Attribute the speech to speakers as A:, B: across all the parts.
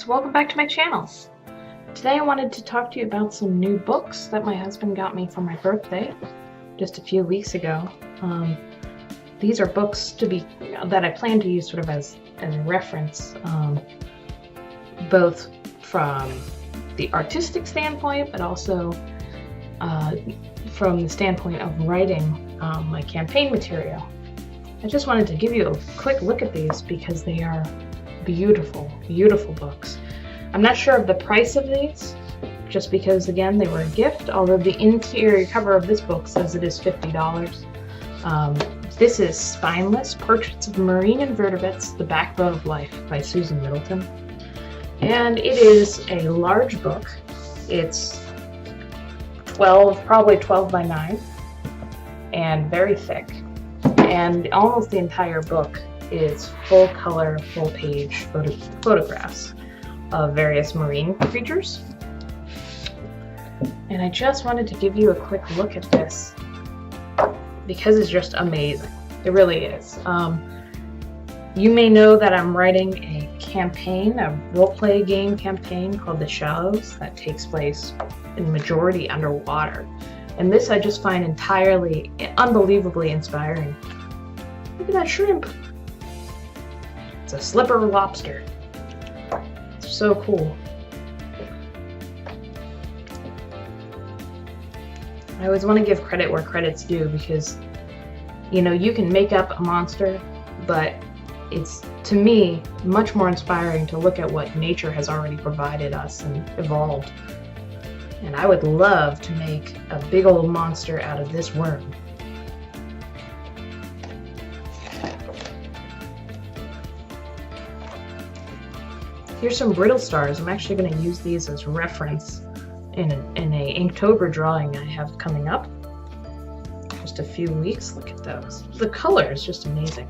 A: welcome back to my channel. Today I wanted to talk to you about some new books that my husband got me for my birthday just a few weeks ago. These are books that I plan to use sort of as a reference, both from the artistic standpoint, but also from the standpoint of writing my campaign material. I just wanted to give you a quick look at these because they are beautiful, beautiful books. I'm not sure of the price of these, just because, again, they were a gift, although the interior cover of this book says it is $50. This is Spineless, Portraits of Marine Invertebrates, The Backbone of Life by Susan Middleton. And it is a large book. It's probably 12 by 9, and very thick. And almost the entire book is full color, full page photographs of various marine creatures. And I just wanted to give you a quick look at this because it's just amazing. It really is. You may know that I'm writing a campaign, a role-play game campaign called The Shallows that takes place in majority underwater. And this I just find entirely, unbelievably inspiring. Look at that shrimp. It's a slipper lobster. It's so cool. I always want to give credit where credit's due because, you know, you can make up a monster, but it's, to me, much more inspiring to look at what nature has already provided us and evolved. And I would love to make a big old monster out of this worm. Here's some brittle stars. I'm actually going to use these as reference in a Inktober drawing I have coming up. Just a few weeks. Look at those. The color is just amazing.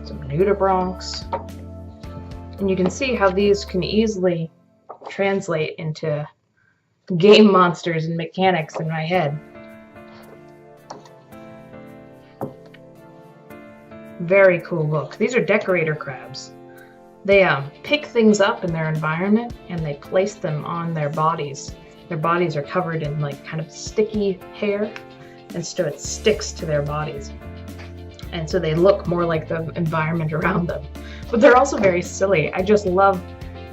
A: Some nudibranchs. And you can see how these can easily translate into game monsters and mechanics in my head. Very cool look. These are decorator crabs. They pick things up in their environment and they place them on their bodies. Their bodies are covered in like kind of sticky hair, and so it sticks to their bodies. And so they look more like the environment around them. But they're also very silly. I just love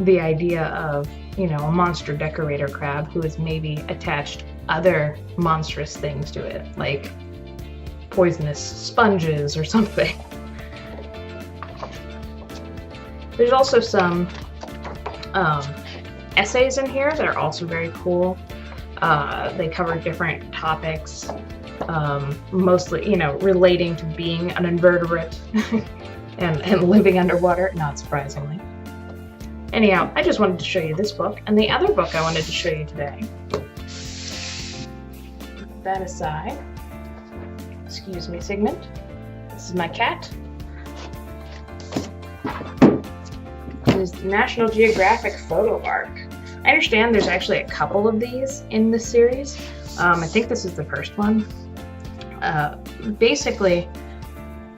A: the idea of, you know, a monster decorator crab who has maybe attached other monstrous things to it, like poisonous sponges or something. There's also some essays in here that are also very cool. They cover different topics, mostly, you know, relating to being an invertebrate and living underwater, not surprisingly. Anyhow, I just wanted to show you this book, and the other book I wanted to show you today. Put that aside. Excuse me, Sigmund. This is my cat. This is National Geographic Photo Arc. I understand there's actually a couple of these in this series. I think this is the first one. Basically,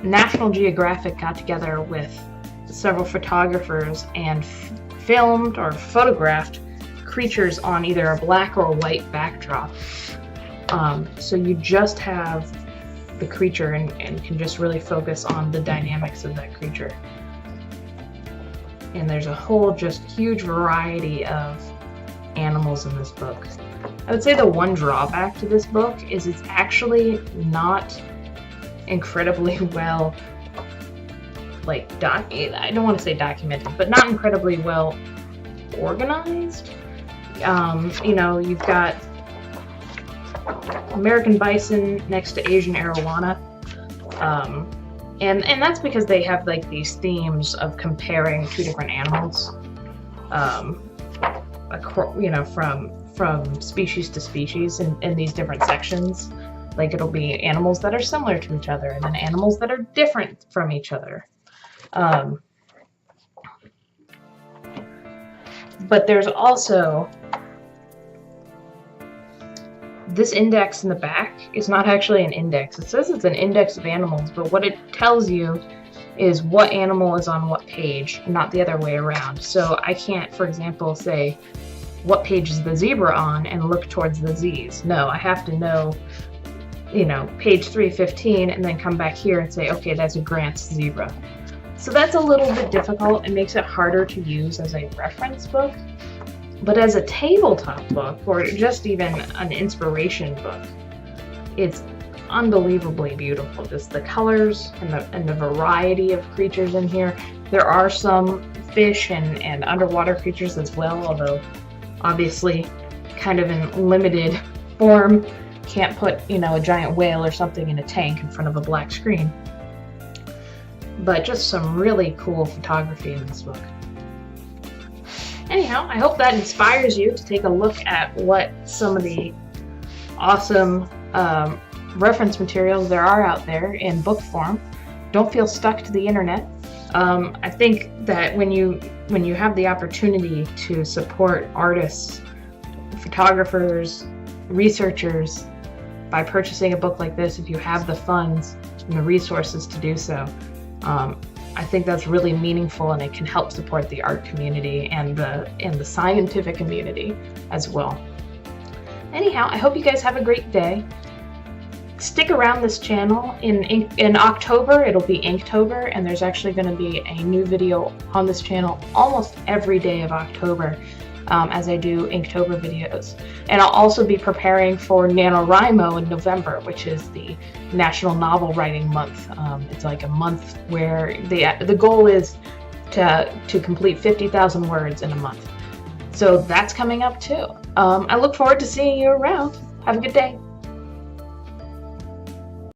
A: National Geographic got together with several photographers and filmed or photographed creatures on either a black or a white backdrop. So you just have the creature and can just really focus on the dynamics of that creature. And there's a whole just huge variety of animals in this book. I would say the one drawback to this book is it's actually not incredibly well, I don't want to say documented, but not incredibly well organized. You know, you've got American bison next to Asian arowana. And that's because they have like these themes of comparing two different animals, you know, from species to species in these different sections. Like it'll be animals that are similar to each other and then animals that are different from each other. But there's also this index in the back is not actually an index. It says it's an index of animals, but what it tells you is what animal is on what page, not the other way around. So I can't, for example, say what page is the zebra on and look towards the Z's. No, I have to know, you know, page 315 and then come back here and say, okay, that's a Grant's zebra. So that's a little bit difficult. It makes it harder to use as a reference book. But as a tabletop book, or just even an inspiration book, it's unbelievably beautiful. Just the colors and the variety of creatures in here. There are some fish and underwater creatures as well, although obviously kind of in limited form. Can't put, you know, a giant whale or something in a tank in front of a black screen. But just some really cool photography in this book. Anyhow, I hope that inspires you to take a look at what some of the awesome reference materials there are out there in book form. Don't feel stuck to the internet. I think that when you have the opportunity to support artists, photographers, researchers by purchasing a book like this, if you have the funds and the resources to do so, I think that's really meaningful, and it can help support the art community and the scientific community as well. Anyhow, I hope you guys have a great day. Stick around this channel. In October, it'll be Inktober, and there's actually going to be a new video on this channel almost every day of October as I do Inktober videos. And I'll also be preparing for NaNoWriMo in November, which is the National Novel Writing Month. It's like a month where the goal is to complete 50,000 words in a month. So that's coming up too. I look forward to seeing you around. Have a good day.